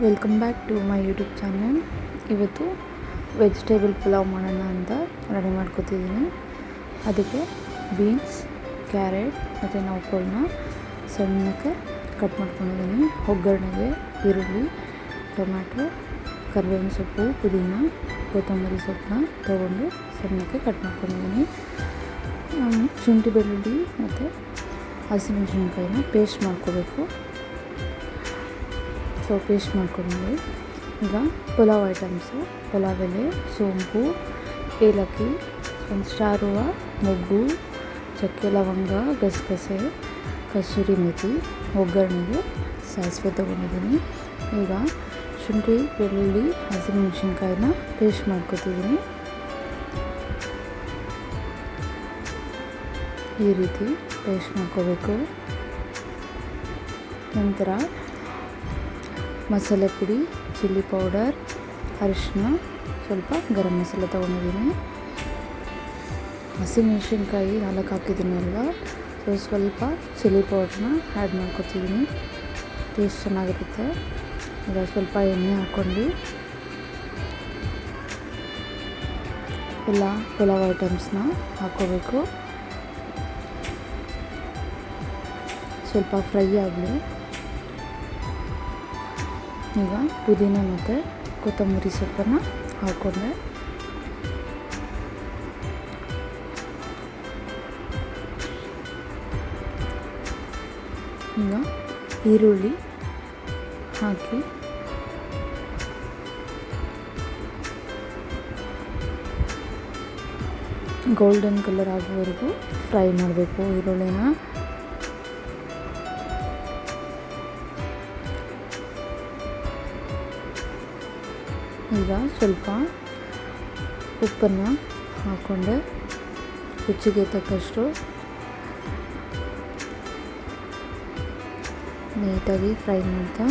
Welcome back to my YouTube channel. ಇವತ್ತು vegetable pulao ಮಾಡೋಣ ಅಂತ ರೆಡಿ ಮಾಡ್ಕೊತಿದ್ದೀನಿ. ಅದಕ್ಕೆ ಬೀನ್ಸ್, ಕ್ಯಾರೆಟ್ ಮತ್ತು ನೌಕೋಳನ್ನ ಸಣ್ಣಕ್ಕೆ ಕಟ್ ಮಾಡ್ಕೊಂಡಿದ್ದೀನಿ. ಒಗ್ಗರಣೆಗೆ ಈರುಳ್ಳಿ, ಟೊಮ್ಯಾಟೊ, ಕರಿಬೇವಿನ ಸೊಪ್ಪು, ಪುದೀನ, ಕೊತ್ತಂಬರಿ ಸೊಪ್ಪನ್ನ ತೊಗೊಂಡು ಸಣ್ಣಕ್ಕೆ ಕಟ್ ಮಾಡ್ಕೊಂಡಿದ್ದೀನಿ. ಶುಂಠಿ, ಬೆಳ್ಳುಳ್ಳಿ ಮತ್ತು ಹಸಿಮೆಣಸಿನ್ಕಾಯಿನ ಪೇಸ್ಟ್ ಮಾಡ್ಕೋಬೇಕು. ಸೊ ಪೇಸ್ಟ್ ಮಾಡ್ಕೊಂಡ್ವಿ. ಈಗ ಪಲಾವ್ ಐಟಮ್ಸು: ಪಲಾವ್ ಎಲೆ, ಸೋಂಪು, ಏಲಕ್ಕಿ, ಒಂದು ಸ್ಟಾರ್ ಹೂವು, ಮೊಗ್ಗು, ಚಕ್ಕೆ, ಲವಂಗ, ಗಸಗಸೆ, ಕಸೂರಿ ಮೇಥಿ, ಒಗ್ಗರಣೆಗೆ ಸಾಸಿವೆ ತೊಗೊಂಡಿದ್ದೀನಿ. ಈಗ ಶುಂಠಿ, ಬೆಳ್ಳುಳ್ಳಿ, ಹಸಿಮೆಣಸಿನ್ಕಾಯಿನ ಪೇಸ್ಟ್ ಮಾಡ್ಕೊತಿದ್ದೀನಿ. ಈ ರೀತಿ ಪೇಸ್ಟ್ ಮಾಡ್ಕೋಬೇಕು. ನಂತರ ಮಸಾಲೆ ಪುಡಿ, ಚಿಲ್ಲಿ ಪೌಡರ್, ಅರಿಶಿನ, ಸ್ವಲ್ಪ ಗರಂ ಮಸಾಲೆ ತೊಗೊಂಡಿದ್ದೀನಿ. ಹಸಿಮೆಣಸಿನ್ಕಾಯಿ 4 ಹಾಕಿದ್ದೀನಿ ಅಲ್ವಾ, ಸೊ ಸ್ವಲ್ಪ ಚಿಲ್ಲಿ ಪೌಡ್ರನ್ನ ಆ್ಯಡ್ ಮಾಡ್ಕೊತಿದ್ದೀನಿ. ಟೇಸ್ಟ್ ಚೆನ್ನಾಗಿರುತ್ತೆ. ಈಗ ಸ್ವಲ್ಪ ಎಣ್ಣೆ ಹಾಕ್ಕೊಂಡು ಎಲ್ಲ ಪಲಾವ್ ಐಟಮ್ಸ್ನ ಹಾಕ್ಕೋಬೇಕು. ಸ್ವಲ್ಪ ಫ್ರೈ ಆಗಲಿ. ಈಗ ಪುದೀನ ಮತ್ತು ಕೊತ್ತಂಬರಿ ಸೊಪ್ಪನ್ನು ಹಾಕ್ಕೊಂಡೆ. ಈಗ ಈರುಳ್ಳಿ ಹಾಕಿ ಗೋಲ್ಡನ್ ಕಲರ್ ಆಗೋವರೆಗೂ ಫ್ರೈ ಮಾಡಬೇಕು ಈರುಳ್ಳಿನ. ಈಗ ಸ್ವಲ್ಪ ಉಪ್ಪನ್ನು ಹಾಕ್ಕೊಂಡೆ, ರುಚಿಗೆ ತಕ್ಕಷ್ಟು ನೀಟಾಗಿ ಫ್ರೈ ಮಾಡ್ತಾ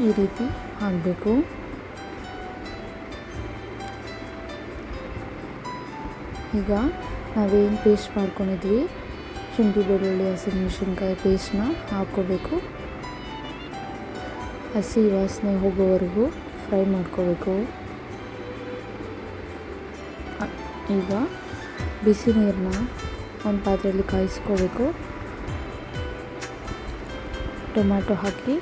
ಈ ರೀತಿ ಹಾಕಬೇಕು. ಈಗ ನಾವೇನು ಪೇಸ್ಟ್ ಮಾಡ್ಕೊಂಡಿದ್ವಿ, ಶುಂಠಿ, ಬೆಳ್ಳುಳ್ಳಿ, ಹಸಿಮೆಣಸಿನ್ಕಾಯಿ ಪೇಸ್ಟ್ನ ಹಾಕ್ಕೋಬೇಕು. ಹಸಿ ವಾಸನೆ ಹೋಗೋವರೆಗೂ ಫ್ರೈ ಮಾಡ್ಕೋಬೇಕು. ಈಗ ಬಿಸಿ ನೀರನ್ನ ಒಂದು ಪಾತ್ರೆಯಲ್ಲಿ ಕಾಯಿಸ್ಕೋಬೇಕು. ಟೊಮ್ಯಾಟೊ ಹಾಕಿ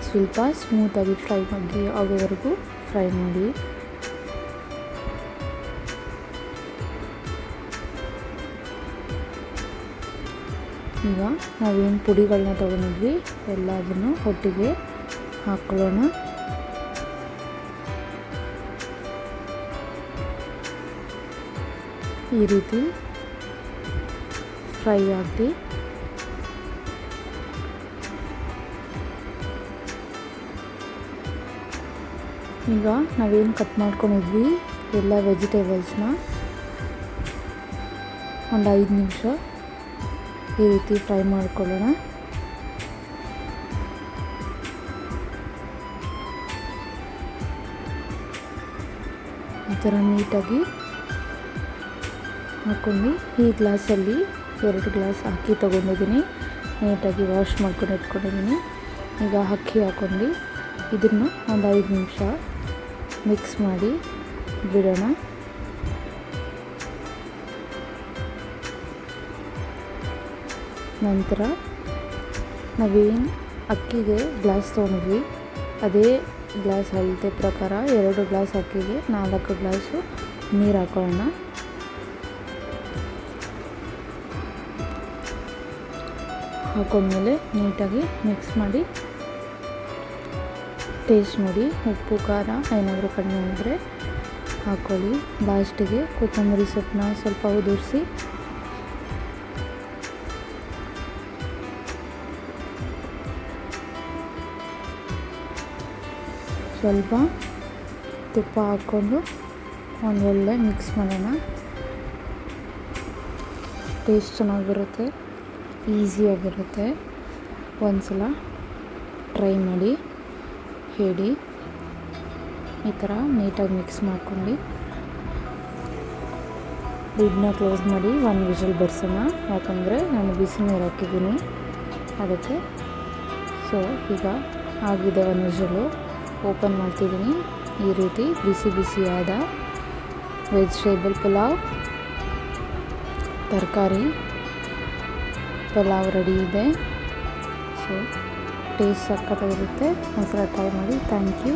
ಸ್ವಲ್ಪ ಸ್ಮೂತಾಗಿ ಫ್ರೈ ಆಗೋವರೆಗೂ ಫ್ರೈ ಮಾಡಿ. ಈಗ ನಾವೇನು ಪುಡಿಗಳನ್ನ ತೊಗೊಂಡಿದ್ವಿ ಎಲ್ಲದನ್ನು ಒಟ್ಟಿಗೆ ಹಾಕ್ಕೊಳ್ಳೋಣ. ಈ ರೀತಿ ಫ್ರೈ ಆಗಲಿ. ಈಗ ನಾವೇನು ಕಟ್ ಮಾಡ್ಕೊಂಡಿದ್ವಿ ಎಲ್ಲ ವೆಜಿಟೇಬಲ್ಸ್ನ ಒಂದು 5 ನಿಮಿಷ ಈ ರೀತಿ ಫ್ರೈ ಮಾಡ್ಕೊಳ್ಳೋಣ. ಈ ಥರ ನೀಟಾಗಿ ಹಾಕ್ಕೊಂಡು ಈ ಗ್ಲಾಸಲ್ಲಿ 2 ಗ್ಲಾಸ್ ಅಕ್ಕಿ ತೊಗೊಂಡಿದ್ದೀನಿ. ನೀಟಾಗಿ ವಾಶ್ ಮಾಡ್ಕೊಂಡು ಇಟ್ಕೊಂಡಿದ್ದೀನಿ. ಈಗ ಅಕ್ಕಿ ಹಾಕ್ಕೊಂಡು ಇದನ್ನು ಒಂದು 5 ನಿಮಿಷ ಮಿಕ್ಸ್ ಮಾಡಿ ಬಿಡೋಣ. ನಂತರ ನಾವೇನು ಅಕ್ಕಿಗೆ ಗ್ಲಾಸ್ ತೊಗೊಂಡ್ವಿ ಅದೇ ಗ್ಲಾಸ್ ಅಳತೆ ಪ್ರಕಾರ 2 ಗ್ಲಾಸ್ ಅಕ್ಕಿಗೆ 4 ಗ್ಲಾಸು ನೀರು ಹಾಕೊಳ್ಳೋಣ. ಹಾಕೊಂಡ್ಮೇಲೆ ನೀಟಾಗಿ ಮಿಕ್ಸ್ ಮಾಡಿ ಟೇಸ್ಟ್ ನೋಡಿ. ಉಪ್ಪು, ಖಾರ ಏನಾದರೂ ಕಡಿಮೆ ಆದರೆ ಹಾಕ್ಕೊಳ್ಳಿ. ಲಾಸ್ಟಿಗೆ ಕೊತ್ತಂಬರಿ ಸೊಪ್ಪನ್ನ ಸ್ವಲ್ಪ ಉದುರಿಸಿ ಸ್ವಲ್ಪ ತುಪ್ಪ ಹಾಕ್ಕೊಂಡು ಒಂದು ಒಳ್ಳೆ ಮಿಕ್ಸ್ ಮಾಡೋಣ. ಟೇಸ್ಟ್ ಚೆನ್ನಾಗಿರುತ್ತೆ, ಈಸಿಯಾಗಿರುತ್ತೆ. ಒಂದು ಸಲ ಟ್ರೈ ಮಾಡಿ ಹೇಳಿ. ಈ ಥರ ನೀಟಾಗಿ ಮಿಕ್ಸ್ ಮಾಡ್ಕೊಂಡು ಲಿಡ್ನ ಕ್ಲೋಸ್ ಮಾಡಿ 1 ವಿಷಲ್ ಬರ್ಸೋಣ. ಯಾಕಂದರೆ ನಾನು ಬಿಸಿ ನೀರು ಹಾಕಿದ್ದೀನಿ ಅದಕ್ಕೆ. ಸೊ ಈಗ ಆಗಿದೆ ಒಂದು ವಿಷಲು. ಓಪನ್ ಮಾಡ್ತಿದ್ದೀನಿ. ಈ ರೀತಿ ಬಿಸಿ ಬಿಸಿಯಾದ ವೆಜಿಟೇಬಲ್ ಪಲಾವ್, ತರಕಾರಿ ಪಲಾವ್ ರೆಡಿ ಇದೆ. ಸೊ ಟೇಸ್ಟ್ ಸಖತ್ತಾಗಿರುತ್ತೆ. ಒಂದ್ಸಲ ಟ್ರೈ ಮಾಡಿ. Thank you.